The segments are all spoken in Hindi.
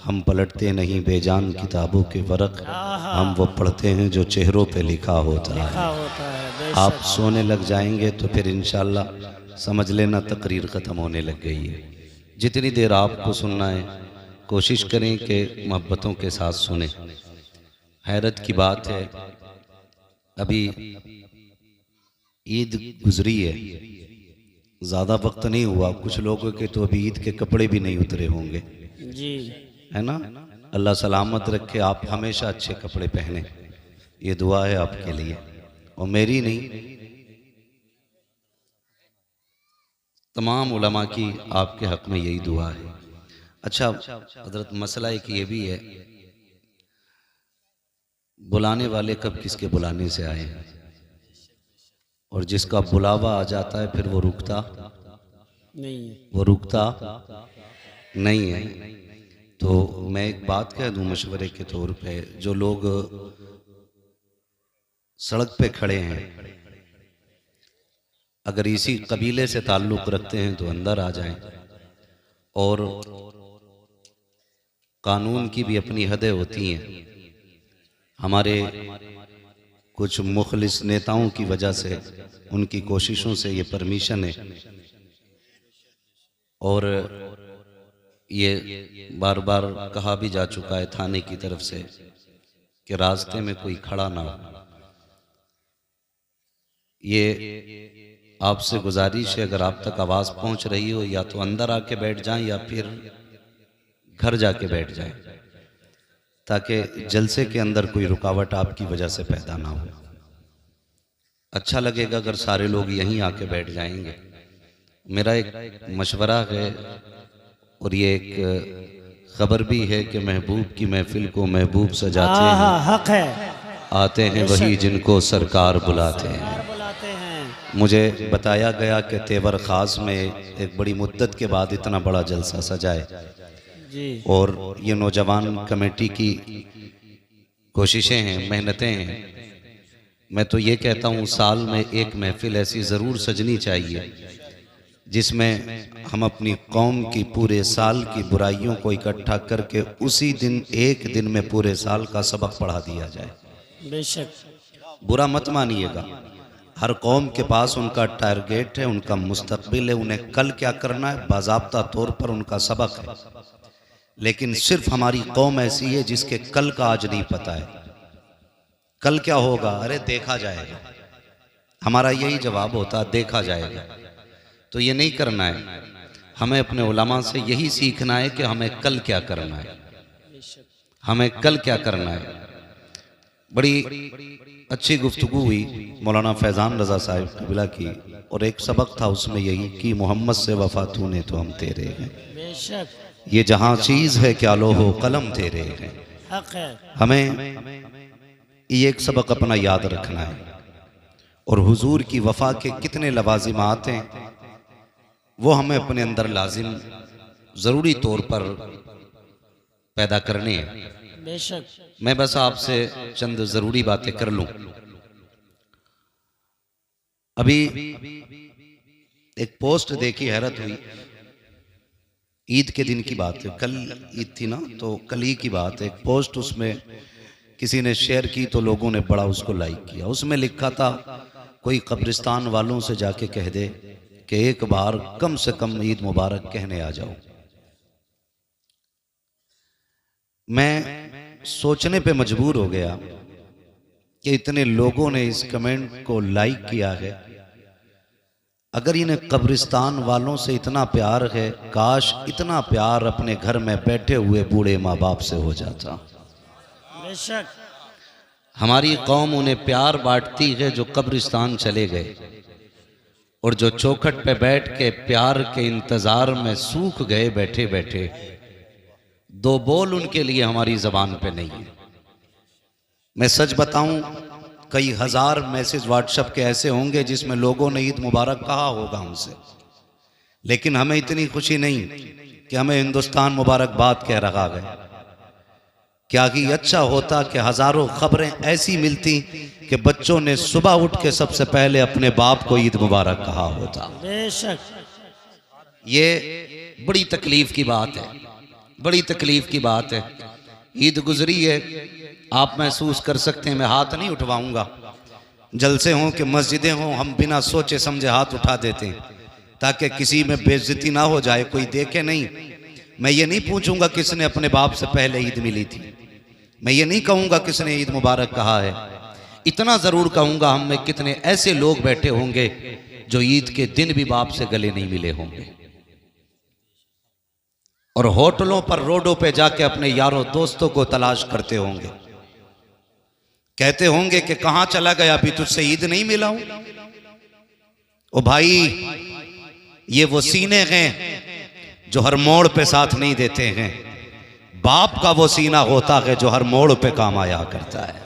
हम पलटते नहीं बेजान किताबों के वरक, हम वो पढ़ते हैं जो चेहरों पे लिखा होता है। आप सोने लग जाएंगे तो फिर इंशाअल्लाह समझ लेना तकरीर ख़त्म होने लग गई है। जितनी देर आपको सुनना है कोशिश करें कि मोहब्बतों के साथ सुने। हैरत की बात है, अभी ईद गुजरी है, ज़्यादा वक्त नहीं हुआ, कुछ लोगों के तो अभी ईद के कपड़े भी नहीं उतरे होंगे जी, है ना। अल्लाह सलामत रखे, आप हमेशा अच्छे कपड़े पहने, ये दुआ है आपके लिए और मेरी नहीं, तमाम उलमा की आपके हक में यही दुआ है। अच्छा हजरत, मसला एक ये भी है, बुलाने वाले कब किसके बुलाने से आए हैं, और जिसका बुलावा आ जाता है फिर वो रुकता नहीं है। तो मैं एक बात कह दूं मशवरे के तौर पे, जो लोग सड़क पे खड़े हैं अगर इसी कबीले से ताल्लुक़ रखते हैं तो अंदर आ जाएं, और कानून की भी अपनी हदें होती हैं। हमारे कुछ मुखलिस नेताओं की वजह से, उनकी कोशिशों से ये परमिशन है, और ये बार बार कहा भी जा चुका है थाने की तरफ से कि रास्ते में कोई खड़ा ना हो। ये आपसे गुजारिश है, अगर आप तक आवाज़ पहुंच रही हो, या तो अंदर आके बैठ जाएं या फिर घर जाके बैठ जाएं, ताकि जलसे के अंदर कोई रुकावट आपकी वजह से पैदा ना हो। अच्छा लगेगा अगर सारे लोग यहीं आके बैठ जाएंगे। मेरा एक मशवरा है, और ये एक खबर भी है कि महबूब की महफिल को महबूब सजाते हैं, हक है, आते हैं वही जिनको सरकार बुलाते हैं। मुझे बताया गया कि तेवर ख़ास में एक बड़ी मुद्दत के बाद इतना बड़ा जलसा सजाए, और ये नौजवान कमेटी की कोशिशें हैं, मेहनतें हैं। मैं तो ये कहता हूँ साल में एक महफिल ऐसी ज़रूर सजनी चाहिए जिसमें हम अपनी कौम की पूरे साल की बुराइयों को इकट्ठा करके उसी दिन एक दिन में पूरे साल का सबक पढ़ा दिया जाए। बेशक बुरा मत मानिएगा, हर कौम के पास उनका टारगेट है, उनका मुस्तकबिल है, उन्हें कल क्या करना है बाज़ाब्ता तौर पर उनका सबक है। लेकिन सिर्फ हमारी कौम ऐसी है जिसके कल का आज नहीं पता है। कल क्या होगा, अरे देखा जाएगा, हमारा यही जवाब होता, देखा जाएगा। तो ये नहीं करना है, हमें अपने उलमा से यही सीखना है कि हमें कल क्या करना है, हमें कल क्या करना है। बड़ी अच्छी गुफ्तगू हुई मौलाना फैज़ान रज़ा साहिब कबिला की, और एक सबक था उसमें यही कि मोहम्मद से वफा तूने तो हम तेरे हैं, ये जहां चीज़ है क्या लोहो कलम तेरे हैं। हमें ये एक सबक अपना याद रखना है, और हुजूर की वफा के कितने लवाजिमात हैं वो हमें अपने अंदर लाजिम ज़रूरी तौर पर पैदा करने हैं। बेशक मैं बस आपसे चंद ज़रूरी बातें कर लूं। अभी एक पोस्ट देखी, हैरत हुई, ईद के दिन की बात है, कल ईद थी ना, तो कल ही की बात है। एक पोस्ट उसमें किसी ने शेयर की तो लोगों ने बड़ा उसको लाइक किया। उसमें लिखा था, कोई कब्रिस्तान वालों से जाके कह दे कि एक बार कम से कम ईद मुबारक कहने आ जाओ। मैं सोचने पे मजबूर हो गया कि इतने लोगों ने इस कमेंट को लाइक किया है, अगर इन्हें कब्रिस्तान वालों से इतना प्यार है, काश इतना प्यार अपने घर में बैठे हुए बूढ़े माँ बाप से हो जाता। बेशक हमारी कौम उन्हें प्यार बांटती है जो कब्रिस्तान चले गए, और जो चौखट पे बैठ के प्यार के इंतजार में सूख गए बैठे बैठे। दो बोल उनके लिए हमारी जबान पे नहीं है। मैं सच बताऊं, कई हजार मैसेज व्हाट्सएप के ऐसे होंगे जिसमें लोगों ने ईद मुबारक कहा होगा हमसे, लेकिन हमें इतनी खुशी नहीं कि हमें हिंदुस्तान मुबारकबाद कह रहा है। क्या कि अच्छा होता कि हजारों खबरें ऐसी मिलती कि बच्चों ने सुबह उठ के सबसे पहले अपने बाप को ईद मुबारक कहा होता। बेशक ये बड़ी तकलीफ की बात है। बड़ी तकलीफ की बात है। ईद गुजरी है, आप महसूस कर सकते हैं, मैं हाथ नहीं उठवाऊंगा। जलसे हों कि मस्जिदें हों, हम बिना सोचे समझे हाथ उठा देते हैं ताकि किसी में बेइज्जती ना हो जाए, कोई देखे नहीं। मैं ये नहीं पूछूंगा किसने अपने बाप से पहले ईद मिली थी, मैं ये नहीं कहूँगा किसने ईद मुबारक कहा है। इतना ज़रूर कहूँगा हम में कितने ऐसे लोग बैठे होंगे जो ईद के दिन भी बाप से गले नहीं मिले होंगे और होटलों पर, रोडों पे जाके अपने यारों दोस्तों को तलाश करते होंगे, कहते होंगे कि कहाँ चला गया, अभी तुझसे ईद नहीं मिला हूं। ओ भाई, ये वो सीने हैं जो हर मोड़ पे साथ नहीं देते हैं। बाप का वो सीना होता है जो हर मोड़ पे काम आया करता है,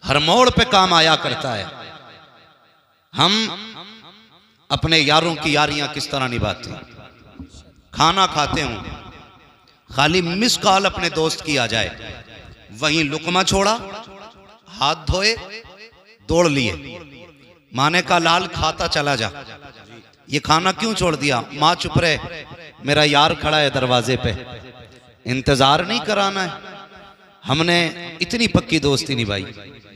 हर मोड़ पे काम आया करता है। हम अपने यारों की यारियां किस तरह निभाते हैं। खाना खाते हूं, खाली मिस कॉल अपने दोस्त की आ जाए, वहीं लुकमा छोड़ा, हाथ धोए, दौड़ लिए, माने का लाल खाता चला जा। ये खाना क्यों छोड़ दिया? माँ चुप रहे, मेरा यार खड़ा है दरवाजे पे, इंतजार नहीं कराना है। हमने इतनी पक्की दोस्ती निभाई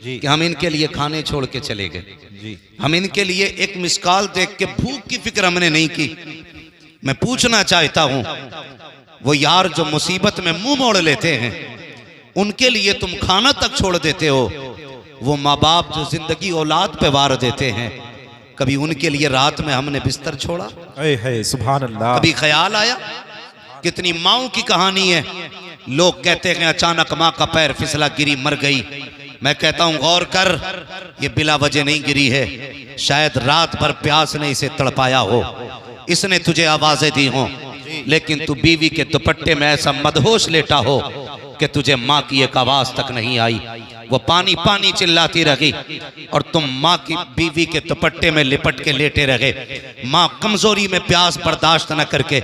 कि हम इनके लिए खाने छोड़ के चले गए। हम इनके लिए एक मिसकाल देख के भूख की फिक्र हमने नहीं की। मैं पूछना चाहता हूं, वो यार जो मुसीबत में मुंह मोड़ लेते हैं, उनके लिए तुम खाना तक छोड़ देते हो। वो माँ बाप जो जिंदगी औलाद पे वार देते हैं, कभी उनके लिए रात में हमने बिस्तर छोड़ा? सुभान अल्लाह। कभी ख्याल आया? कितनी माओं की कहानी है। लोग कहते हैं अचानक माँ का पैर फिसला, गिरी, मर गई। मैं कहता हूं गौर कर, ये बिला वजह नहीं गिरी है, शायद रात भर प्यास ने इसे तड़पाया हो, इसने तुझे आवाजें दी हो, लेकिन तू बीवी के दुपट्टे में ऐसा मदहोश लेटा हो कि तुझे माँ की एक आवाज तक नहीं आई। वो पानी पानी चिल्लाती रही और तुम माँ की, बीवी के दुपट्टे में लिपट के लेटे रहे। माँ कमजोरी में प्यास बर्दाश्त न करके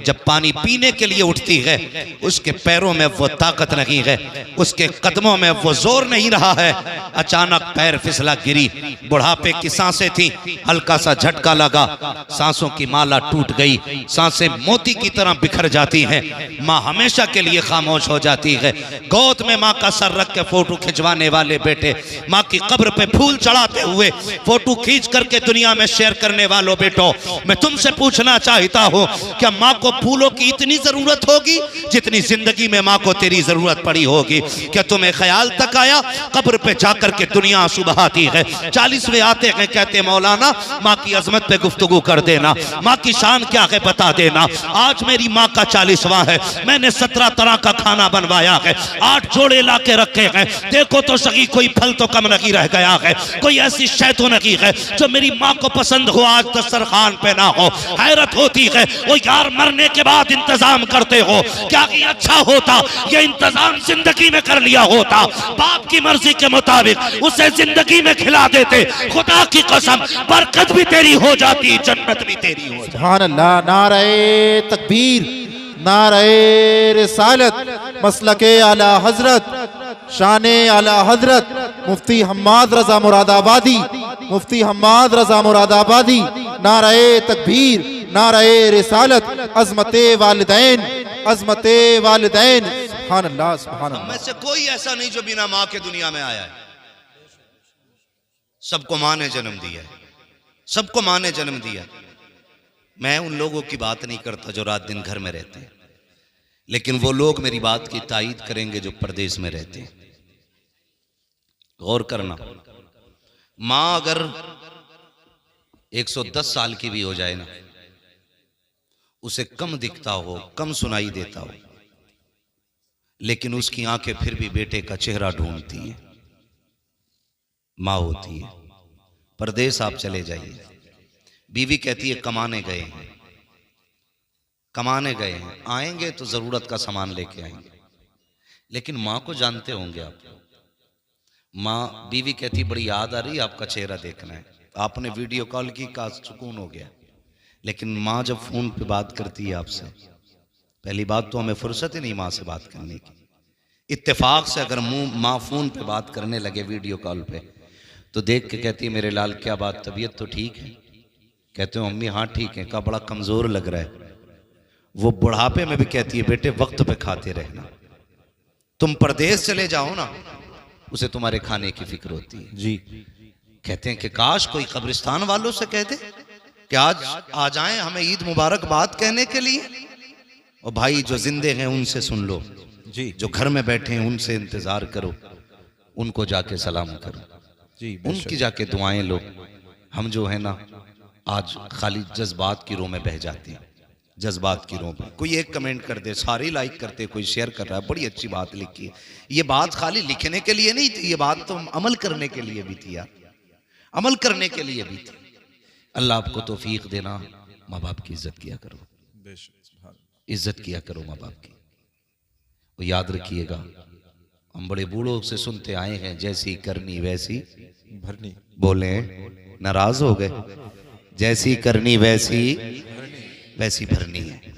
जब पानी पीने के लिए उठती है, उसके पैरों में वो ताकत नहीं है, उसके कदमों में वो जोर नहीं रहा है। अचानक पैर फिसला, गिरी। बुढ़ापे की सांसें थी, हल्का सा झटका लगा, सांसों की माला टूट गई, सांसें मोती की तरह बिखर जाती हैं। माँ हमेशा के लिए खामोश हो जाती है। गोद में माँ का सर रख के फोटो खिंचवाने वाले बेटे, माँ की कब्र पे फूल चढ़ाते हुए फोटो खींच करके दुनिया में शेयर करने वालों बेटो, मैं तुमसे पूछना चाहता हूँ, क्या माँ को फूलों की इतनी जरूरत होगी जितनी जिंदगी में माँ को तेरी जरूरत पड़ी होगी? क्या तुम्हें ख्याल तक आया कब्र पे जाकर के दुनिया आंसू बहाती है? 40वें आते हैं, कहते मौलाना माँ की अजमत पे गुफ्तगू कर देना, माँ की शान क्या है बता देना। आज मेरी माँ का 40वां है, मैंने 17 तरह का खाना बनवाया है, 8 जोड़े ला के रखे हैं। देखो तो सही, कोई फल तो कम नहीं रह गया है, कोई ऐसी शय तो नहीं है जो मेरी माँ को पसंद हो आज दस्तरखान पे ना हो। हैरत होती है, वो यार मरने के बाद इंतजाम करते हो, क्या कि अच्छा होता ये इंतजाम जिंदगी में कर लिया होता, बाप की मर्जी के मुताबिक उसे जिंदगी में खिला देते, खुदा की कसम बरकत भी तेरी हो जाती, जन्नत भी तेरी हो जाती। सुभान अल्लाह। नारे तकबीर, नारे रिसालत, मसलके आला हजरत, शाने आला हजरत मुफ्ती हम्माद रजा मुरादाबादी, मुफ्ती हम्माद रजा मुरादाबादी। नारे तकबीर, नारे रिसालत, अजमते वालिदैन, अजमते वालिदैन। सुभान अल्लाह, सुभान अल्लाह। में से कोई ऐसा नहीं जो बिना माँ के दुनिया में आया है। सबको माँ ने जन्म दिया है, सबको माँ ने जन्म दिया। मैं उन लोगों की बात नहीं करता जो रात दिन घर में रहते हैं, लेकिन वो लोग मेरी बात की तायीद करेंगे जो परदेश में रहते हैं। गौर करना, माँ अगर 110 साल की भी हो जाए ना, उसे कम दिखता हो, कम सुनाई देता हो, लेकिन उसकी आंखें फिर भी बेटे का चेहरा ढूंढती हैं। माँ होती है। परदेश आप चले जाइए, बीवी कहती है कमाने गए हैं, कमाने गए हैं, आएंगे तो जरूरत का सामान लेके आएंगे। लेकिन माँ को जानते होंगे आप, माँ, बीवी कहती बड़ी याद आ रही, आपका चेहरा देखना है, आपने वीडियो कॉल की, का सुकून हो गया। लेकिन माँ जब फोन पे बात करती है आपसे, पहली बात तो हमें फुर्सत ही नहीं माँ से बात करने की। इत्तेफाक से अगर माँ फोन पे बात करने लगे वीडियो कॉल पे, तो देख के कहती है मेरे लाल क्या बात, तबीयत तो ठीक है? कहते हो अम्मी हाँ ठीक है। का बड़ा कमजोर लग रहा है। वो बुढ़ापे में भी कहती है बेटे वक्त पे खाते रहना, तुम परदेश चले जाओ ना, उसे तुम्हारे खाने की फिक्र होती है। जी। कहते हैं कि काश कोई कब्रिस्तान वालों से कह दे कि आज आ जाएं हमें ईद मुबारकबाद कहने के लिए। और भाई जो जिंदे हैं उनसे सुन लो, जी। जो घर में बैठे हैं उनसे इंतजार करो, उनको जाके सलाम करो, जी। उनकी जाके दुआएं लो। हम जो है ना आज खाली जज्बात की रोह में बह जाते हैं, जज्बात की रोह में। कोई एक कमेंट कर दे, सारे लाइक करते, कोई शेयर कर रहा है, बड़ी अच्छी बात लिखी है। ये बात खाली लिखने के लिए नहीं थी, ये बात तो अमल करने के लिए भी थी यार, अमल करने के लिए भी थी। अल्लाह आपको तौफीक देना। माँ बाप की इज्जत किया करो, इज्जत किया करो माँ बाप की। वो याद रखिएगा, हम बड़े बूढ़ों से सुनते आए हैं जैसी करनी वैसी भरनी। बोले नाराज हो गए, जैसी करनी वैसी वैसी भरनी है।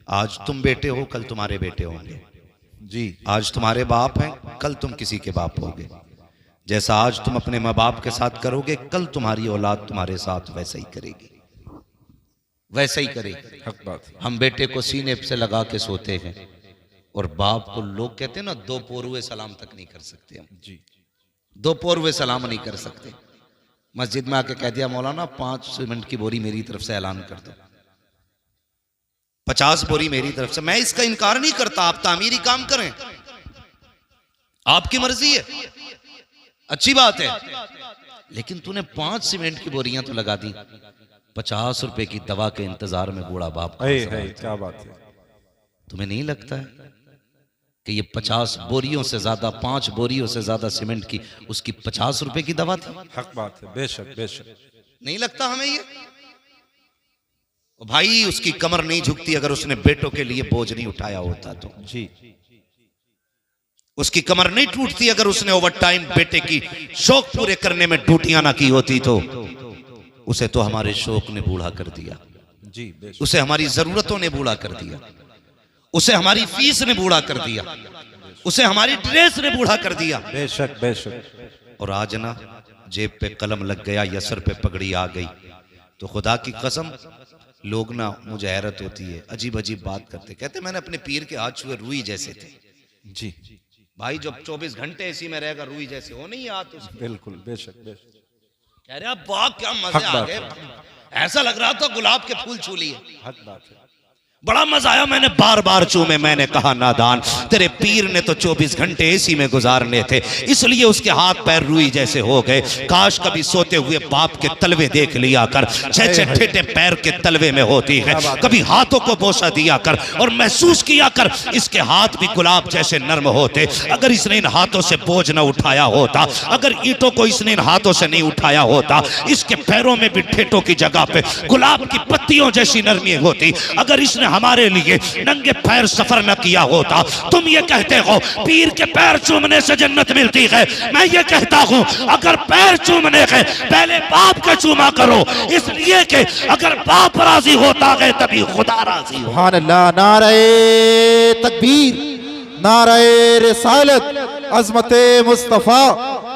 आज तुम बेटे हो, कल तुम्हारे बेटे होंगे। जी। आज तुम्हारे बाप हैं, कल तुम किसी के बाप होगे। जैसा आज तुम अपने माँ बाप के साथ करोगे, कल तुम्हारी औलाद तुम्हारे साथ वैसा ही करेगी, वैसा ही करेगी। हक बात। हम बेटे को सीने से लगा के सोते हैं और बाप को लोग कहते हैं ना, दो पोरुए सलाम तक नहीं कर सकते हम। जी। दो पोरुए सलाम नहीं कर सकते। मस्जिद में आके कह दिया मौलाना 5 सीमेंट की बोरी मेरी तरफ से ऐलान कर दो, 50 बोरी मेरी तरफ से। मैं इसका इनकार नहीं करता, आप तामीरी काम करें, आपकी मर्जी है, अच्छी बात है। लेकिन तूने 5 सीमेंट की बोरियां तो लगा दी, 50 रुपए की दवा के इंतजार में बूढ़ा बाप। क्या बात है। तुम्हें नहीं लगता है कि ये 50 बोरियों से ज्यादा, 5 बोरियों से ज्यादा सीमेंट की उसकी 50 रुपए की दवा थी? हक बात है। बेशक बेशक। नहीं लगता हमें ये? भाई उसकी कमर नहीं झुकती अगर उसने बेटों के लिए बोझ नहीं उठाया होता तो। जी। उसकी कमर नहीं टूटती अगर उसने ओवर टाइम बेटे की शौक पूरे करने में ड्यूटियां ना की होती तो। उसे तो हमारे शौक ने बूढ़ा कर दिया, जी। उसे हमारी जरूरतों ने बूढ़ा कर दिया, उसे हमारी फीस ने बूढ़ा कर दिया, उसे हमारी ड्रेस ने बूढ़ा कर दिया। बेशक बेशक। और आज ना जेब पे कलम लग गया या सर पे पगड़ी आ गई तो खुदा की कसम लोग ना, मुझे हैरत होती है, अजीब अजीब बात करते। कहते मैंने अपने पीर के हाथ छुए रूई जैसे थे। जी। भाई जब 24 घंटे इसी में रहेगा रूई जैसे हो नहीं हाथ उसके। बिल्कुल। बेशक बेशक। कह रहे वाह क्या मजे आ गए, ऐसा लग रहा था गुलाब के फूल छू लिए। हक बात है। बड़ा मजा आया, मैंने बार बार चूमे। मैंने कहा नादान, तेरे पीर ने तो 24 घंटे एसी में गुजारने थे, इसलिए उसके हाथ पैर रूई जैसे हो गए। काश कभी सोते हुए बाप के तलवे देख लिया कर, छह ठेठे पैर के तलवे में होती है। कभी हाथों को बोसा दिया कर और महसूस किया कर इसके हाथ भी गुलाब जैसे नर्म होते। अगर इसने इन हाथों से बोझ न उठाया होता, अगर ईंटों को इसने इन हाथों से नहीं उठाया होता, इसके पैरों में भी ठेठों की जगह पे गुलाब की पत्तियों जैसी नरमी होती। अगर इसने हमारे लिए नंगे पैर सफर न किया होता। तुम ये कहते हो पीर के पैर चूमने से जन्नत मिलती है, मैं ये कहता हूं अगर पैर चूमने के पहले बाप के चूमा करो, इसलिए कि अगर बाप राजी होता है तभी खुदा राजी हो। सुभान अल्लाह। नारे तकबीर, नारे रिसालत, अज़मते मुस्तफ़ा,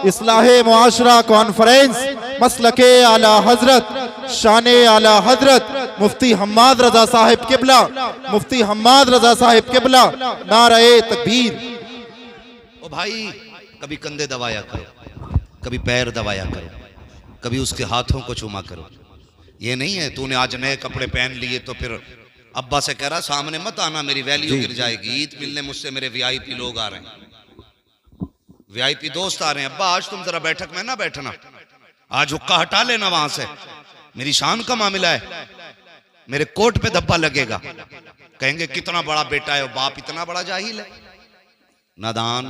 इस्लाहे मुआशरा कॉन्फ्रेंस, मसलके आला हजरत, शाने आला हजरत मुफ्ती हम्माद रजा साहिब किबला, मुफ्ती हम्माद रजा साहिब किबला। नारे तकबीर। ओ भाई कभी कंधे दबाया करो, कभी पैर दबाया करो, कभी उसके हाथों को चूमा करो। ये नहीं है तूने आज नए कपड़े पहन लिए तो फिर अब्बा से कह रहा सामने मत आना, मेरी वैल्यू गिर जाएगी। ईद मिलने मुझसे मेरे वीआईपी लोग आ रहे हैं, वीआईपी दोस्त आ रहे हैं। अब्बा आज तुम जरा बैठक में ना बैठना, आज हुक्का हटा लेना वहां से, मेरी शान का मामला है, मेरे कोट पे धब्बा लगेगा। कहेंगे कितना बड़ा बेटा है, बाप इतना बड़ा जाहिल है। नादान,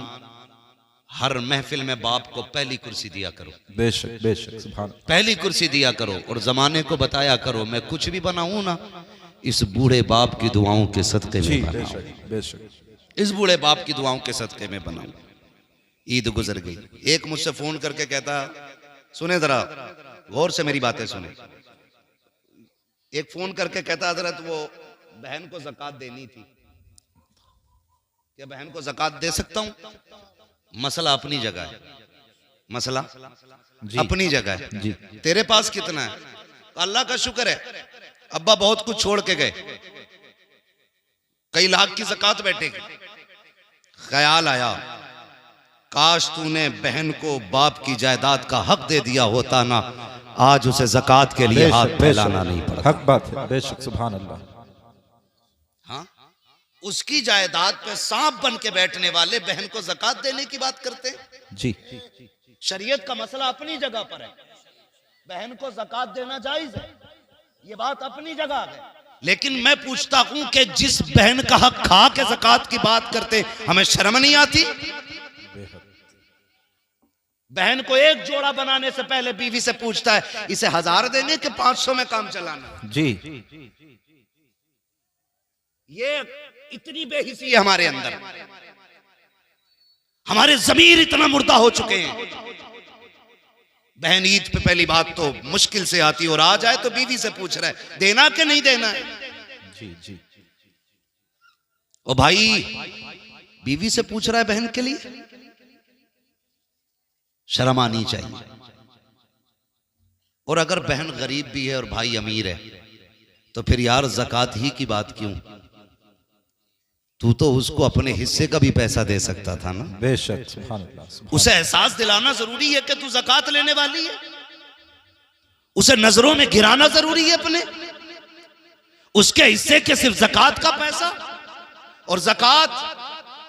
हर महफिल में बाप को पहली कुर्सी दिया करो। बेशक बेशक। सुभान। पहली कुर्सी दिया करो और जमाने को बताया करो मैं कुछ भी बनाऊं ना, इस बूढ़े बाप की दुआओं के सदके में बनाऊं, बेशक बेशक। इस बूढ़े बाप की दुआओं के सदके में बनाऊं। ईद गुजर गई, एक मुझसे फोन करके कहता, सुने जरा गौर से मेरी बातें सुने। एक फोन करके कहता हजरत वो बहन को ज़कात देनी थी, क्या बहन को ज़कात दे सकता हूं? मसला अपनी जगह है, मसला अपनी जगह है। जी। तेरे पास कितना है? अल्लाह का शुक्र है अब्बा बहुत कुछ छोड़ के गए, कई लाख की ज़कात बैठेगी। ख्याल आया काश तूने बहन को बाप की जायदाद का हक दे दिया होता ना, आज उसे ज़कात के लिए हाथ फैलाना नहीं पड़ता। हक बात है, बेशक, सुभान अल्लाह। हाँ, उसकी जायदाद पे सांप बन के बैठने वाले बहन को ज़कात देने की बात करते हैं। जी, शरीयत का मसला अपनी जगह पर है, बहन को ज़कात देना जायज है, ये बात अपनी जगह है। लेकिन मैं पूछता हूं कि जिस बहन का हक खा के ज़कात की बात करते हमें शर्म नहीं आती? बहन को एक जोड़ा बनाने से पहले बीवी से पूछता है इसे 1000 देने के 500 में काम चलाना। जी, ये इतनी बेहिसी है हमारे अंदर, हमारे ज़मीर इतना मुर्दा हो चुके हैं। बहन ईद पे पहली बात तो मुश्किल से आती और आ जाए तो बीवी से पूछ रहा है देना कि नहीं देना है। जी, जी। ओ भाई, बीवी से पूछ रहा है बहन के लिए, शर्म आनी चाहिए। और अगर बहन गरीब भी है और भाई अमीर है तो फिर यार ज़कात ही की बात क्यों? तू तो उसको अपने हिस्से का भी पैसा दे सकता था ना। बेशक, सुभान अल्लाह। उसे एहसास दिलाना जरूरी है कि तू ज़कात लेने वाली है, उसे नजरों में गिराना जरूरी है अपने, उसके हिस्से के सिर्फ ज़कात का पैसा। और ज़कात,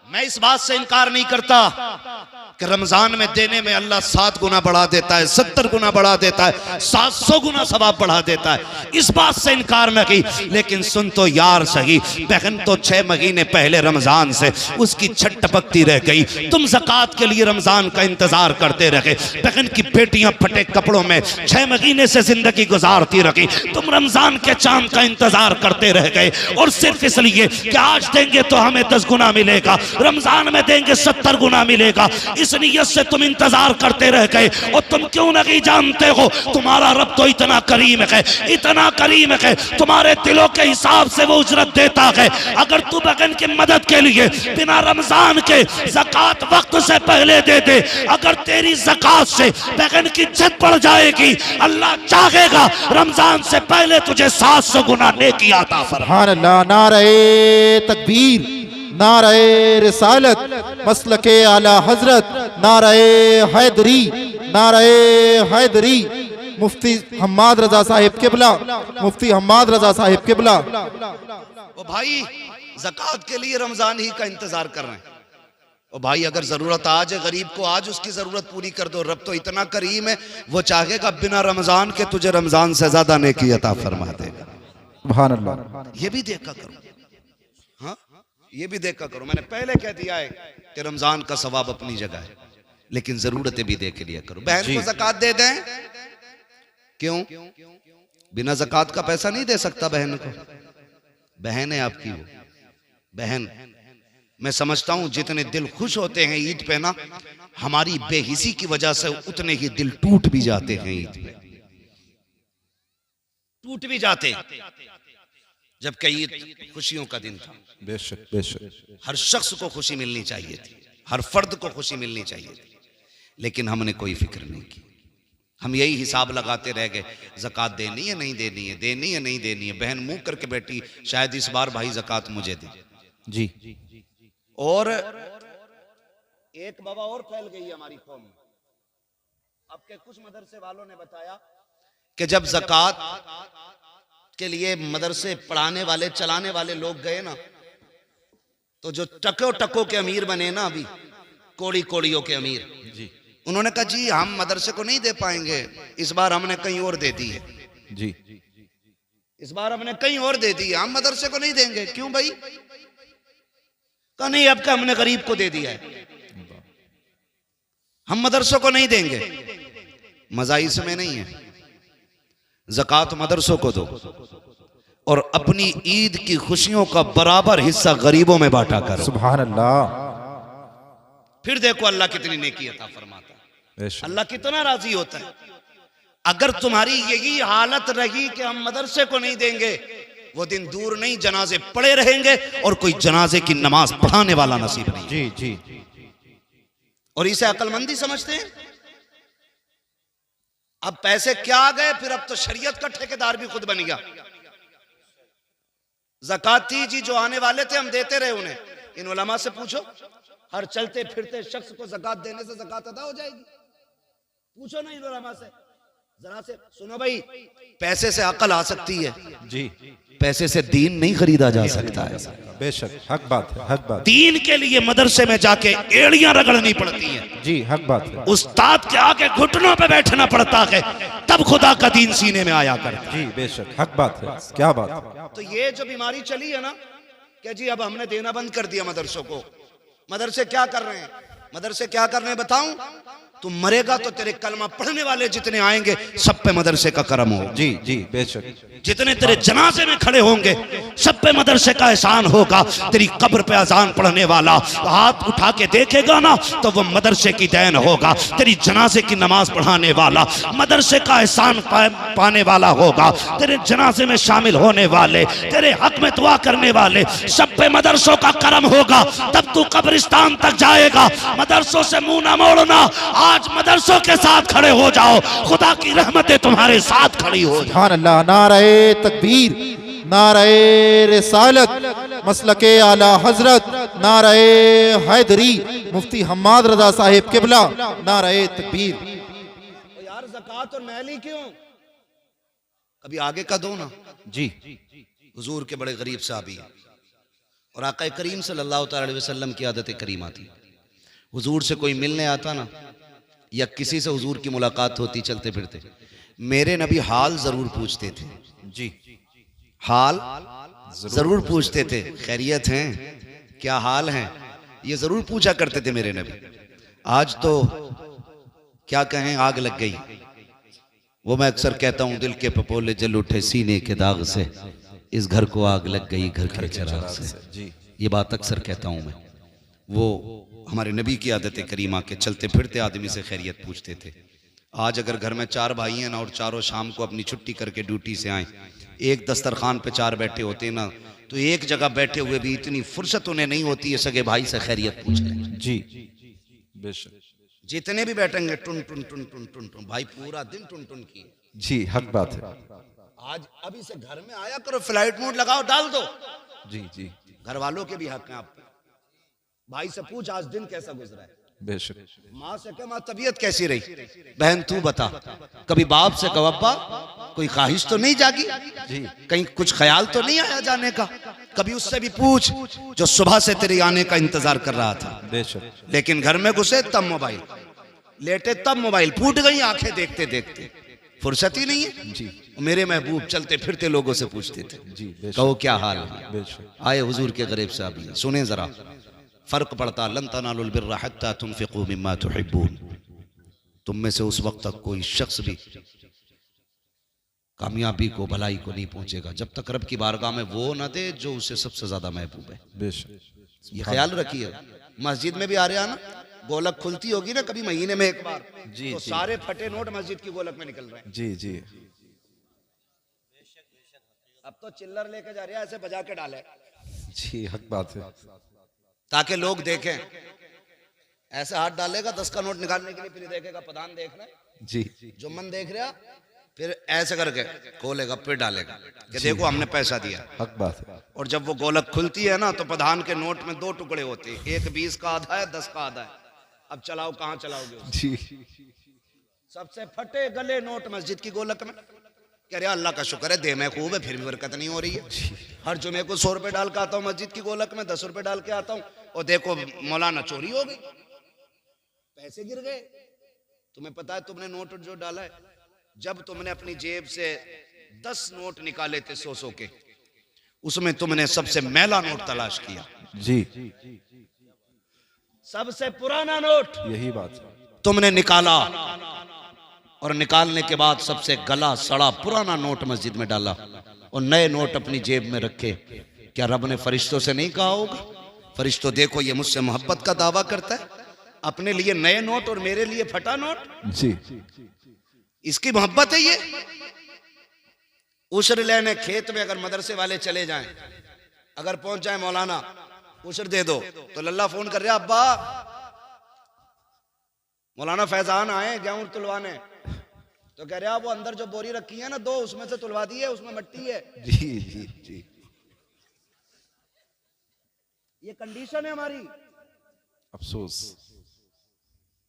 मैं इस बात से इनकार नहीं करता कि रमजान में देने में अल्लाह 7 गुना बढ़ा देता है, 70 गुना बढ़ा देता है, 700 गुना सवाब बढ़ा देता है, इस बात से इनकार न की। लेकिन सुन तो यार सही, बहन तो 6 महीने पहले रमजान से उसकी छट टपकती रह गई, तुम ज़कात के लिए रमजान का इंतजार करते रहे। बहन की बेटियां फटे कपड़ों में 6 महीने से जिंदगी गुजारती रही, तुम रमजान के चांद का इंतजार करते रह गए। और सिर्फ इसलिए कि आज देंगे तो हमें 10 गुना मिलेगा, रमजान में देंगे 70 गुना मिलेगा, इस नियत से तुम इंतजार करते रह गए। और तुम क्यों नहीं जानते हो तुम्हारा रब तो इतना करीम है, इतना करीम है, तुम्हारे दिलों के हिसाब से वो उजरत देता है। अगर तू बहन की मदद के लिए बिना रमजान के ज़कात वक्त से पहले दे दे, अगर तेरी ज़कात से बहन की इज्जत बढ़ जाएगी, अल्लाह चाहेगा रमजान से पहले तुझे 700 गुना नेकी अता फरमाए। सुभान अल्लाह। नारे तकबीर, नारे रिसालत, मसलके आला हजरत, नारे हैदरी, नारे हैदरी। मुफ्ती हम्माद रजा साहिब किबला, मुफ्ती हम्माद रजा साहिब किबला। ओ भाई, ज़कात के लिए रमजान ही का इंतजार कर रहे हैं। ओ भाई, अगर जरूरत आज है गरीब को, आज उसकी जरूरत पूरी कर दो। रब तो इतना करीम है, वो चाहेगा बिना रमजान के तुझे रमजान से ज्यादा नेकी अता फरमा देगा। सुभान अल्लाह। ये भी देखा करो, हाँ, ये भी देखा करो। मैंने पहले कह दिया है कि रमजान का सवाब अपनी जगह है, लेकिन जरूरतें भी देख लिया करो। बहन को ज़कात दे दें, क्यों? बिना ज़कात का पैसा नहीं दे सकता बहन को, बहन है आपकी वो बहन। मैं समझता हूं जितने दिल खुश होते हैं ईद पे ना, हमारी बेहिसी की वजह से उतने ही दिल टूट भी जाते हैं ईद पे, टूट भी जाते, जबकि ईद खुशियों का दिन था। बेशक, बेशक। हर शख्स को खुशी मिलनी चाहिए थी, हर फर्द को खुशी मिलनी चाहिए थी, लेकिन हमने कोई फिक्र नहीं की। हम यही हिसाब लगाते रह गए, ज़कात देनी है नहीं देनी है, देनी है नहीं देनी है। बहन मुंह करके बैठी, शायद इस बार भाई ज़कात मुझे दे। जी। और एक बाबा और फैल गई हमारी कौम में। आपके कुछ मदरसे वालों ने बताया कि जब ज़कात के लिए मदरसे पढ़ाने वाले चलाने वाले लोग गए ना, तो जो टको टको के अमीर बने ना, अभी कोड़ी कोड़ियों के अमीर जी, उन्होंने कहा जी हम मदरसे को नहीं दे पाएंगे, इस बार हमने कहीं और दे दी है जी, इस बार हमने कहीं और दे दी है, हम मदरसे को नहीं देंगे। क्यों भाई? कहा नहीं, अब का हमने गरीब को दे दिया है, हम मदरसों को नहीं देंगे। मजा इसमें नहीं है, ज़कात मदरसों को दो और अपनी ईद की खुशियों का बराबर हिस्सा गरीबों में बांटा करो। सुभान अल्लाह। फिर देखो अल्लाह कितनी नेकी अता फरमाता है, अल्लाह कितना राजी होता है। अगर तुम्हारी यही हालत रही कि हम मदरसे को नहीं देंगे, वो दिन दूर नहीं, जनाजे पड़े रहेंगे और कोई जनाजे की नमाज पढ़ाने वाला नसीब नहीं। जी जी। और इसे अक्लमंदी समझते हैं। अब पैसे क्या आ गए, फिर अब तो शरीयत का ठेकेदार भी खुद बन गया। ज़कात थी जी, जो आने वाले थे हम देते रहे उन्हें। इन उलमा से पूछो, हर चलते फिरते शख्स को ज़कात देने से ज़कात अदा हो जाएगी? पूछो ना इन उलमा से, जरा से सुनो भाई। पैसे से अकल आ सकती है जी, पैसे से दीन नहीं खरीदा जा सकता है। बेशक, हक बात है, हक बात। दीन के लिए मदरसे में जाके एड़ियां रगड़नी पड़ती हैं। जी, हक बात है। उस्ताद के आगे घुटनों पे बैठना पड़ता है, तब खुदा का दीन सीने में आया करता है। जी, बेशक, हक बात है, क्या बात है। तो ये जो बीमारी चली है ना कि जी अब हमने देना बंद कर दिया मदरसों को। मदरसे क्या कर रहे हैं? मदरसे क्या कर रहे हैं बताऊं? तुम मरेगा तो तेरे कलमा पढ़ने वाले जितने आएंगे सब पे मदरसे का करम हो। जी जी, बेशक। जितने तेरे जनाजे में खड़े होंगे सब पे मदरसे का एहसान होगा। तेरी कब्र पे अजान पढ़ने वाला हाथ उठा के देखेगा ना तो वो मदरसे की देन होगा। तेरी जनाजे की नमाज पढ़ाने वाला मदरसे का एहसान पाने वाला होगा। तेरे जनाजे में शामिल होने वाले, तेरे हक में दुआ करने वाले सब पे मदरसों का करम होगा। तब तू कब्रिस्तान तक जाएगा। मदरसों से मुंह ना मोड़ना। आज मदरसों के साथ खड़े हो जाओ, खुदा की रहमतें तुम्हारे साथ खड़ी हो। सुभान अल्लाह। नारे तकबीर, नारे रिसालत, मसलके आला हजरत, नारे हैदरी, मुफ्ती हम्माद रजा साहिब किबला, नारे तकबीर। यार ज़कात और महली क्यों? कभी आगे का दो ना। जी, हुजूर के बड़े गरीब साहबी और आका करीम सल्लल्लाहु अलैहि वसल्लम की आदत करीमा थी। हुजूर से कोई मिलने आता ना या किसी से हुजूर की मुलाकात होती चलते फिरते, मेरे नबी हाल जरूर पूछते थे। जी, हाल जरूर पूछते थे। खैरियत हैं? क्या हाल है? ये जरूर पूछा करते थे मेरे नबी। आज तो क्या कहें, आग लग गई। वो मैं अक्सर कहता हूँ, दिल के पपोले जल उठे सीने के दाग से, इस घर को आग लग गई घर के चिराग से। जी, ये बात अक्सर कहता हूँ मैं। वो हमारे नबी की आदत करीमा के चलते फिरते आदमी से खैरियत पूछते थे। आज अगर घर में 4 भाई हैं ना और चारों शाम को अपनी छुट्टी करके ड्यूटी से आए, एक दस्तरखान पे 4 बैठे होते ना, तो एक जगह बैठे हुए भी इतनी फुर्सत उन्हें नहीं होती है सगे भाई से खैरियत पूछ लें। जी, बेशक। जितने भी बैठेंगे टुन टुन टुन टुन टुन टुन, भाई पूरा दिन टुन टुन की। जी, हक बात है। आज अभी से घर में आया करो, फ्लाइट मोड लगाओ, डाल दो। जी जी, घर वालों के भी हक हैं आप पे। भाई से पूछ आज दिन कैसा गुजरा है। बेशक। माँ से कह माँ तबीयत कैसी रही, बहन तू बता। कभी बाप से कहो अब्बा कोई ख्वाहिश तो नहीं जागी, जी, कहीं कुछ ख्याल तो नहीं आया जाने का। कभी उससे भी पूछ जो सुबह से तेरे आने का इंतजार कर रहा था। बेशक। लेकिन घर में घुसे तब मोबाइल, लेटे तब मोबाइल, फूट गई आंखें देखते देखते, फुर्सत ही नहीं है। जी, मेरे महबूब चलते फिरते लोगों से पूछते थे, जी, बेशक। कहो क्या हाल है। बेशक। आए हुजूर के गरीब साहब, सुने जरा, फर्क पड़ता। लन तनालुल बिर्रा हत्ता तुनफिकू मिम्मा तुहिब्बून। तुम में से उस वक्त तक कोई शख्स भी कामयाबी को, भलाई को नहीं पहुंचेगा जब तक रब की बारगाह में वो ना दे जो उसे सबसे ज्यादा महबूब है। बेशक। ये ख्याल रखिए। मस्जिद में भी आ रहे हैं ना, गोलक खुलती होगी ना कभी महीने में एक बार, जी, तो जी। सारे फटे नोट मस्जिद की गोलक में निकल रहे हैं। जी जी, अब तो चिल्लर लेके जा रहे हैं, ऐसे बजा के डाले जी, हक बात है। ताकि लोग देखें। ऐसे हाथ डालेगा 10 का नोट निकालने के लिए, फिर देखेगा प्रधान देख रहा है, जी, जुम्मन देख रहा, फिर ऐसे करके खोलेगा फिर डालेगा कि देखो हमने पैसा दिया। हक बात है। और जब वो गोलक खुलती है ना तो प्रधान के नोट में 2 टुकड़े होते हैं, एक 20 का आधा है, 10 का आधा है। अब चलाओ, कहाँ चलाओगे उसको? जी, सबसे फटे गले नोट मस्जिद की गोलक में। कह रहे अल्लाह का शुक्र है दे में खूब है, फिर भी बरकत नहीं हो रही है। हर जुमे को 100 रुपए डाल के आता हूँ मस्जिद की गोलक में, 10 रुपए डाल के आता हूँ, और देखो मौलाना चोरी हो गई, पैसे गिर गए। तुम्हें पता है तुमने नोट जो डाला है, जब तुमने अपनी जेब से 10 नोट निकाले थे 100 के, उसमें तुमने सबसे मैला नोट तलाश किया। जी, सबसे पुराना नोट यही बात है। तुमने निकाला, और निकालने के बाद सबसे गला सड़ा पुराना नोट मस्जिद में डाला, और नए नोट अपनी जेब में रखे। क्या रब ने फरिश्तों से नहीं कहा होगा, फरिश्तों देखो ये मुझसे मोहब्बत का दावा करता है, अपने लिए नए नोट और मेरे लिए फटा नोट, जी, इसकी मोहब्बत है ये। उशर लेने खेत में अगर मदरसे वाले चले जाएं, अगर पहुंच जाए मौलाना उशर दे दो, तो लल्ला फोन कर रहा अब्बा मौलाना फैजान आए गेहूं तुलवाने, तो कह रहा वो अंदर जो बोरी रखी है ना 2, उसमें से तुलवा दी है, उसमें मट्टी है। जी, जी, जी, ये कंडीशन है हमारी। अफसोस।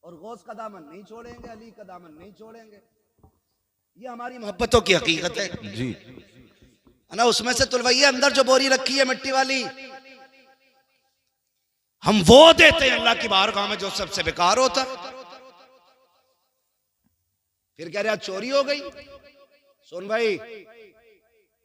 और गौस का दामन नहीं छोड़ेंगे, अली का दामन नहीं छोड़ेंगे। ये हमारी मोहब्बतों की हकीकत है जी। है ना। उसमें से तुलवैया अंदर जो बोरी रखी है मिट्टी वाली, हम वो देते हैं अल्लाह की बारगाह में जो सबसे बेकार होता है। फिर कह रहा चोरी हो गई। सुन भाई,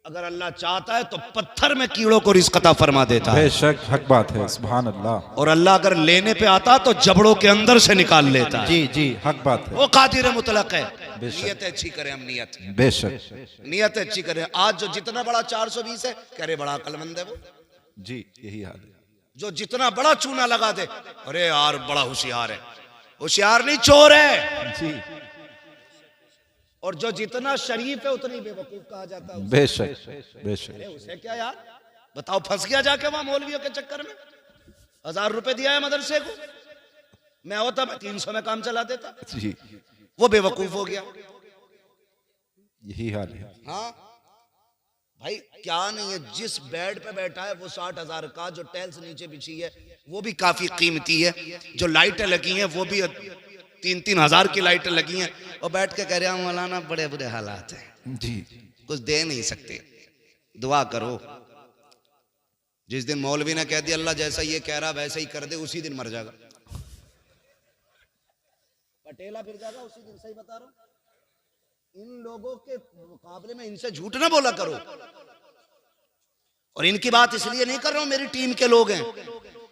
अगर अल्लाह चाहता है तो पत्थर में कीड़ों को रिज़्क़ अता फरमा देता है। बेशक हक बात है, सुभान अल्लाह। और अल्लाह अगर लेने पे आता तो जबड़ों के अंदर से निकाल लेता है। जी जी हक बात है। वो कादिर मुतलक है। बेशक। नियत अच्छी करें हम, नियत बेशक। नियत अच्छी करें। आज जो जितना बड़ा 420 है, कह रहे बड़ा अक्लमंद है वो। जी यही हाल है। जो जितना बड़ा चूना लगा दे, अरे यार बड़ा होशियार है। होशियार नहीं, चोर है। जी और जो जितना शरीफ है उतनी बेवकूफ कहा जाता है। बेशक बेशक। अरे उसे क्या यार, बताओ फंस गया जाके वहां मौलवियों के चक्कर में। 1000 रुपए दिया है मदरसे को, मैं होता मैं 300 में काम चला देता। जी वो बेवकूफ हो गया। यही हाल है। हाँ भाई, क्या नहीं है। जिस बेड पे बैठा है वो 60,000 का, जो टाइल्स नीचे बिछी है वो भी काफी कीमती है, जो लाइटें लगी हैं वो भी 3-3 हजार की लाइटें लगी हैं, और बैठ के कह रहे हैं मौलाना बड़े बुरे हालात हैं जी कुछ दे नहीं सकते, दुआ करो। जिस दिन मौलवी ने कह दिया अल्लाह जैसा ये कह रहा वैसा ही कर दे, उसी दिन मर जाएगा, पटेला फिर जाएगा उसी दिन। सही बता रहा हूं। इन लोगों के मुकाबले में इनसे झूठ ना बोला करो। और इनकी बात इसलिए नहीं कर रहा हूं मेरी टीम के लोग हैं,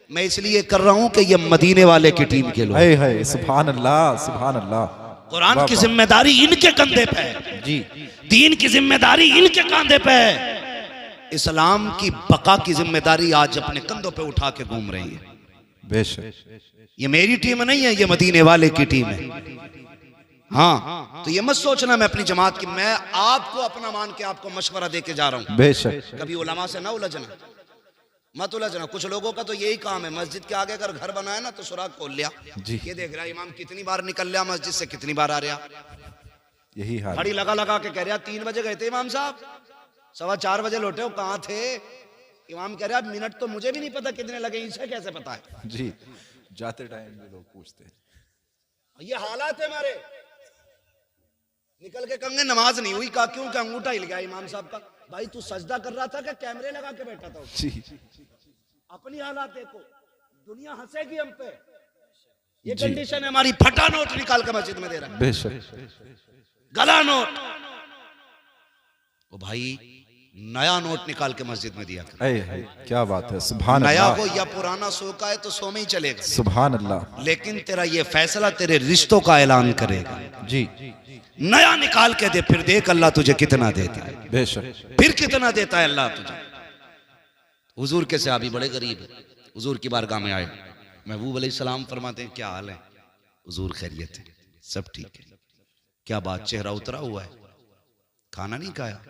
मैं इसलिए कर रहा हूं कि ये मदीने वाले की टीम के लोग। है सुभान अल्लाह सुभान अल्लाह। कुरान की जिम्मेदारी इनके कंधे पे है जी। दीन की जिम्मेदारी इनके कंधे पे है। इस्लाम की बका की जिम्मेदारी आज अपने कंधों पे उठा के घूम रही है। बेशक। ये मेरी टीम नहीं है, ये मदीने वाले की टीम है। हाँ, तो ये मत सोचना मैं अपनी जमात की, मैं आपको अपना मान के आपको मशवरा दे के जा रहा हूं। बेशक। कभी उलमा से ना उलझना, मत उलझना। कुछ लोगों का तो यही काम है, मस्जिद के आगे अगर घर बनाया ना तो सुराग खोल लिया जी। ये देख रहा इमाम कितनी बार निकल लिया मस्जिद से, कितनी बार आ रहा। यही हाल। घड़ी लगा लगा के कह रहा 3 बजे गए थे इमाम साहब, 4:15 बजे लौटे हो, कहाँ थे? इमाम कह रहा मिनट तो मुझे भी नहीं पता कितने लगे, इसे कैसे पता है? जी जाते टाइम भी लोग पूछते हैं। ये हालात है हमारे। निकल के कहेंगे नमाज नहीं हुई, कहा क्यों? क्या अंगूठा हिल गया इमाम साहब का। भाई तू सजदा कर रहा था क्या कैमरे लगा के बैठा था? जी अपनी हालात देखो, दुनिया हंसेगी हम पे। ये कंडीशन है हमारी। फटा नोट निकाल के मस्जिद में दे रहा है, बेशक। गला नोट। ओ भाई नया नोट निकाल के मस्जिद में दिया कर। क्या बात है, सुभान नया अल्लाह। हो या पुराना, सो का है तो सो में ही चलेगा, सुभान अल्लाह। लेकिन तेरा ये फैसला तेरे रिश्तों का ऐलान करेगा। जी नया निकाल के दे, फिर देख अल्लाह तुझे कितना देता है। बेशक। फिर कितना देता है अल्लाह तुझे। हुजूर के सहाबी बड़े गरीब है, हुजूर की बारगाह में आए, महबूब अलैहिस्सलाम फरमाते हैं क्या हाल है? हुजूर खैरियत है, सब ठीक है। क्या बात, चेहरा उतरा हुआ है, खाना नहीं खाया?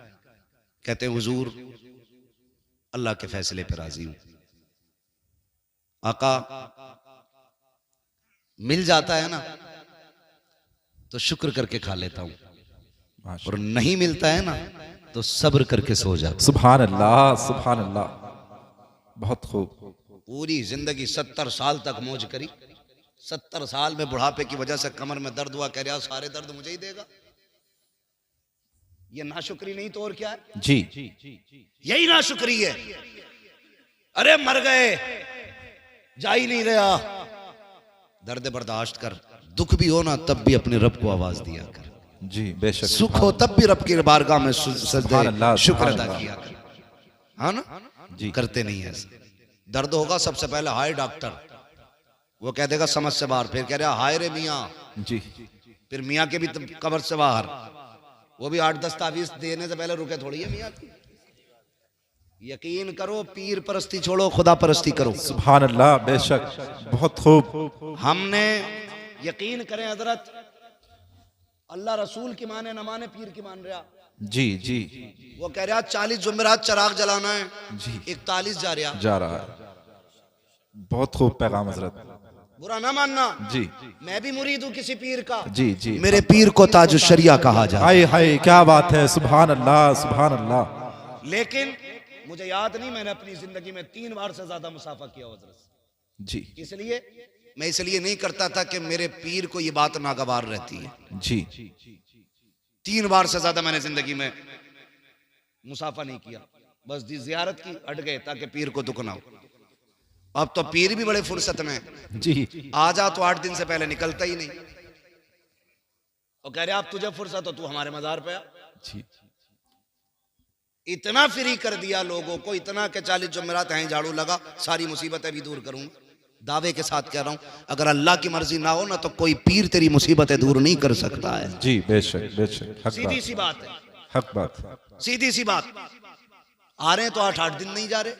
कहते हैं हुजूर अल्लाह के फैसले पर राजी हूं। आका मिल जाता है ना तो शुक्र करके खा लेता हूं, और नहीं मिलता है ना तो सब्र करके सो जाता। सुभान अल्लाह सुभान अल्लाह। बहुत खूब। पूरी जिंदगी 70 साल तक मौज करी, 70 साल में बुढ़ापे की वजह से कमर में दर्द हुआ, कह रहा सारे दर्द मुझे ही देगा। ये नाशुक्री नहीं तो और क्या है? जी यही नाशुक्री है। अरे मर गए, जा ही नहीं रहा। दर्द बर्दाश्त कर, दुख भी हो ना तब भी अपने रब को आवाज दिया कर। जी बेशक। सुख हो तब भी रब की बारगाह में सुभान अल्लाह, शुक्र सुभान अदा अल्लाह। किया कर। हाँ ना जी। करते नहीं है ऐसा। दर्द होगा सबसे पहले हाय डॉक्टर, वो कह देगा समझ से बाहर, फिर कह रहा हाय रे मियाँ, जी फिर मियाँ के भी कब्र से बाहर, वो भी 8-10 तावीज देने से पहले रुके थोड़ी है मियाँ की। यकीन करो, पीर परस्ती छोड़ो, खुदा परस्ती करो। सुभान अल्लाह। बेशक। बहुत खूब। हमने यकीन करें हजरत, अल्लाह रसूल की माने न माने, पीर की मान रहा। जी जी वो कह रहा 40 जुमेरात चराग जलाना है, जी 41 जा रहा। जा रहा है। बहुत खूब पैगाम हजरत। बुरा ना मानना, जी मैं भी मुरीद हूँ किसी पीर का। जी जी। मेरे पीर को ताजुश शरिया कहा जाए। हाय हाय क्या बात है, सुभान अल्लाह सुभान अल्लाह। लेकिन मुझे याद नहीं, मैंने अपनी जिंदगी में 3 बार से ज्यादा मुसाफा किया हजरत से। जी इसलिए मैं इसलिए नहीं करता था कि मेरे पीर को ये बात नागवार रहती है। जी 3 बार से ज्यादा मैंने जिंदगी में मुसाफा नहीं किया, बस जियारत की, हट गए ताकि पीर को दुख ना हो। अब तो पीर भी बड़े फुर्सत में जी आ जा तो 8 दिन से पहले निकलता ही नहीं, और कह रहे आप तुझे फुर्सत हो तू हमारे मजार पे आ। जी इतना फ्री कर दिया लोगों को, इतना के 40 जुमेरात हैं झाड़ू लगा, सारी मुसीबतें भी दूर करूंगा। दावे के साथ कह रहा हूं, अगर अल्लाह की मर्जी ना हो ना तो कोई पीर तेरी मुसीबतें दूर नहीं कर सकता है। जी बेशक बेशक, हक सीधी बात, सी बात है, हक बात। सीधी सी बात। आ रहे हैं तो 8 दिन नहीं जा रहे,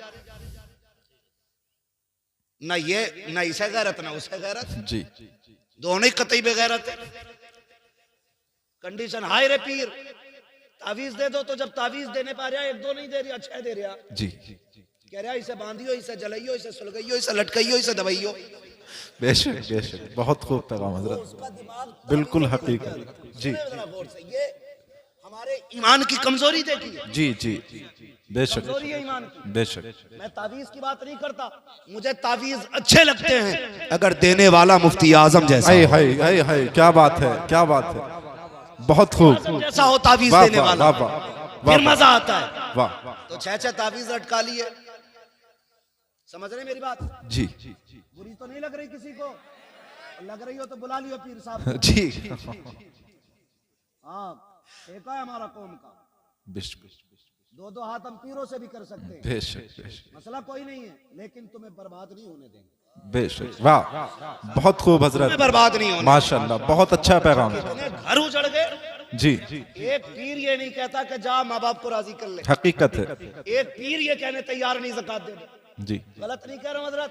ना ये ना इसे गैरत ना उसे गैरत, जी दोनों ही कतई बेगैरत है। कंडीशन हाय रे पीर, तावीज दे दो, तो जब तावीज देने पा रहा 1-2 नहीं दे रहा, 6 दे रहा, जी कह रहा इसे बांधियो, इसे जलाइयो, इसे सुलगाइयो, इसे लटकाइयो, इसे दबाइयो। बेशक बेशक, बहुत खूब पैगाम हजरत, उसका दिमाग बिल्कुल हकीकत। जी ये हमारे ईमान की कमजोरी देखी, जी जी बेशक कमजोरी है ईमान की। बेशक। मैं तावीज की बात नहीं करता, मुझे तावीज अच्छे लगते हैं अगर देने वाला मुफ्ती आजम जैसा हाय हो। हाय हाय हाय, क्या बात है, क्या बात है, बहुत खूब। जैसा हो तावीज वाह देने वाह वाला, वाह वाह, फिर मजा आता है। वाह तो 6 तावीज लटका लिए, समझ रहे मेरी बात? जी बुरी तो नहीं लग रही किसी को? लग रही हो तो बुला लियो पीर साहब को। जी हाँ, एक है हमारा कौम का, बेशक 2-2 हाथ हम पीरों से भी कर सकते हैं, बेशक बेशक मसला कोई नहीं है, लेकिन तुम्हें बर्बाद नहीं होने देंगे, बेशक। वाह बहुत खूब तुम्हें हजरत, बर्बाद नहीं होने। माशाल्लाह, बहुत अच्छा पैगाम। इतने घर उजड़ गए, जी एक पीर ये नहीं कहता कि जा माँ बाप को राजी कर ले, हकीकत है। एक पीर ये कहने तैयार नहीं ज़कात दे दे। जी गलत नहीं कह रहा हूं हजरत,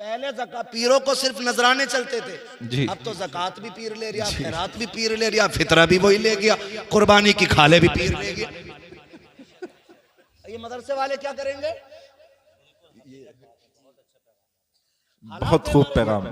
पहले ज़कात पीरों को सिर्फ नजराने चलते थे, जी। अब तो ज़कात भी पीर ले रहा, खैरात भी पीर ले रहा, फितरा भी वही ले गया, कुर्बानी की खाले भी पीर ले गया। ये मदरसे वाले क्या करेंगे? बहुत खूब पैगाम।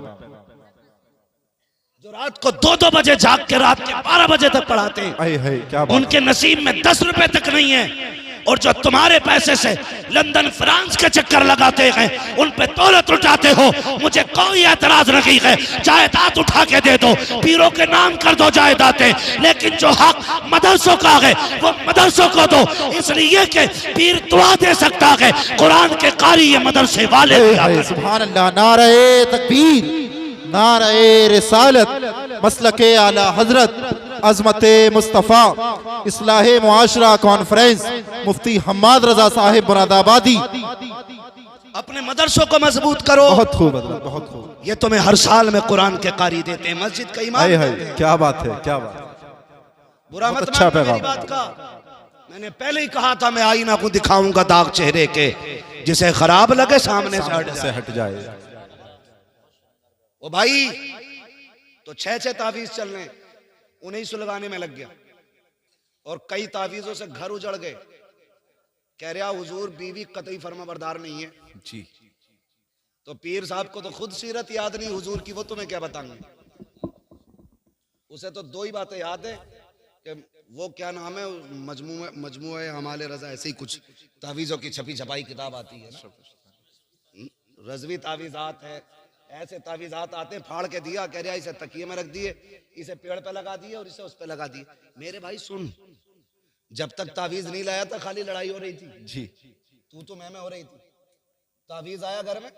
जो रात को 2-2 बजे जाग के रात के 12 बजे तक पढ़ाते हैं, हाय हाय, क्या बात। उनके नसीब में 10 रुपए तक नहीं है, और जो तुम्हारे पैसे से लंदन फ्रांस के चक्कर लगाते हैं उन पे दौलत उठाते हो, मुझे कोई एतराज नहीं है, जायदाद उठा के दे दो, पीरों के नाम कर दो जायदादें, लेकिन जो हक मदरसों का है वो मदरसों को दो, इसलिए कि पीर दुआ दे सकता है, कुरान के कारी ये मदरसे वाले हाय हाय, सुभान अल्लाह, नारे तकबीर, नारे रिसालत, मसलके आला हजरत, अजमते मुस्तफ़ा, इस्लाहे मुआशरा कॉन्फ्रेंस, मुफ्ती हम्माद रजा साहिब मुरादाबादी। अपने मदरसों को मजबूत करो। बहुत खूब हजरत, बहुत खूब। ये तुम्हें हर साल में कुरान के कारी देते हैं, मस्जिद का इमाम हाय हाय, देते हैं। क्या बात है, क्या बात है। बुरा बहुत मत अच्छा मानना मेरी पैगाम। बात का, मैंने पहले ही कहा था मैं आईना को दिखाऊंगा दाग चेहरे के, जिसे खराब लगे सामने से हट से जाए। हट जाए। ओ भाई, तो 6 तावीज चल रहे, उन्हें सुलगाने में लग गया, और कई तावीजों से घर उजड़ गए। कह रहा हुजूर बीवी कतई फर्माबरदार नहीं है। जी तो पीर साहब को तो खुद सीरत याद नहीं हुजूर की, वो तुम्हें क्या बताएंगे? उसे तो 2 ही बातें याद है कि वो क्या नाम है, मजमुए हमारे रजा, ऐसे ही कुछ तावीजों की छपी छपाई किताब आती है ना, रजवी तावीजात है, ऐसे तावीजात आते हैं, फाड़ के दिया, कह रहा इसे तकिए में रख दिए, इसे पेड़ पे लगा दिए और इसे उस पे लगा दिए। मेरे भाई सुन, जब तक तावीज नहीं लाया था खाली लड़ाई हो रही थी, जी तू तो मैं हो रही थी। तावीज आया घर में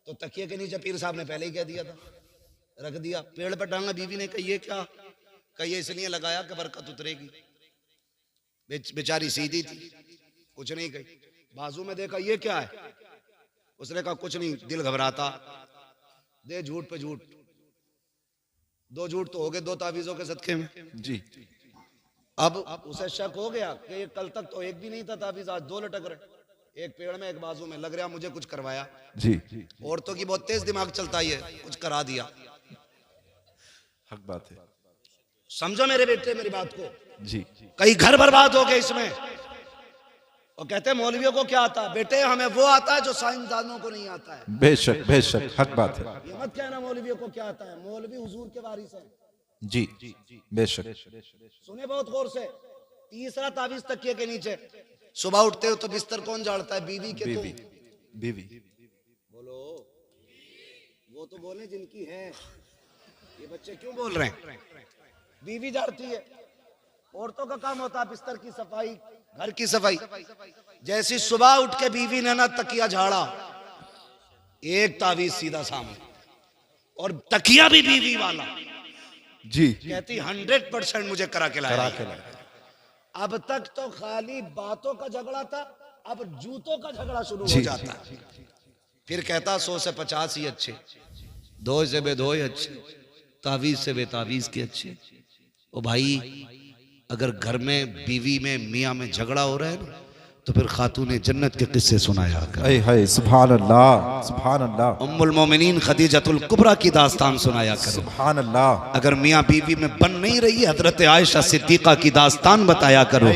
तो तकिए के नीचे पीर साहब ने पहले ही कह दिया था, रख दिया, पेड़ पर टांगा। बीवी ने कही ये क्या? कही इसलिए लगाया कि बरकत उतरेगी। बेचारी सीधी थी, कुछ नहीं कही। बाजू में देखा ये क्या है, उसने कहा कुछ नहीं, दिल घबराता, दे झूठ पे झूठ, 2 झूठ तो हो गए 2 तावीजों के सदके में। जी अब उसे शक हो गया कि ये कल तक तो एक भी नहीं था तावीज, आज 2 लटक रहे, एक पेड़ में एक बाजू में, लग रहा मुझे कुछ करवाया। जी औरतों की बहुत तेज दिमाग चलता है, कुछ करा दिया। हक बात है। समझो मेरे बेटे मेरी बात को, जी कई घर बर्बाद हो गए इसमें। और कहते हैं मौलवियों को क्या आता है? बेटे हमें वो आता है जो साइंसदानों को नहीं आता है। बेशक बेशक, हक बात है। ये मत कहना मौलवियों को क्या आता है, मौलवी हुजूर के वारिस है। जी बेशक। सुने बहुत गौर से, तीसरा तावीज तकिए के नीचे, सुबह उठते हो तो बिस्तर कौन झाड़ता है? बीवी के तुम? बीवी। बोलो, वो तो बोले जिनकी है, ये बच्चे क्यों बोल रहे हैं? बीवी झाड़ती है। औरतों का काम होता है बिस्तर की सफाई, घर की सफाई। जैसी सुबह उठ के बीवी ने ना तकिया झाड़ा, एक तावीज सीधा सामने, और तकिया भी बीवी वाला। जी। कहती 100% मुझे करा के लाया। अब तक तो खाली बातों का झगड़ा था, अब जूतों का झगड़ा शुरू हो जाता है। फिर कहता 100 से 50 ही अच्छे, 2 से बेदो ही अच्छे, तावीज से बेतावीज के अच्छे। ओ भाई, अगर घर में बीवी में मियाँ में झगड़ा हो रहा है ना, तो फिर खातूने जन्नत के किस्से सुनाया कर। हाय सुभान अल्लाह, सुभान अल्लाह। उम्मुल मोमिनीन खदीजतुल कुबरा की दास्तान सुनाया करो। सुभान अल्लाह। अगर मियाँ बीवी में बन नहीं रही, हजरत आयशा सिद्दीका की दास्तान बताया करो।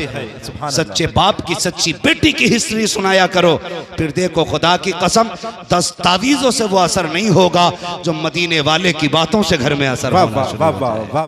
सच्चे बाप की सच्ची बेटी की हिस्ट्री सुनाया करो। फिर देखो खुदा की कसम, दस्तावेजों से वो असर नहीं होगा जो मदीने वाले की बातों से घर में असर होगा।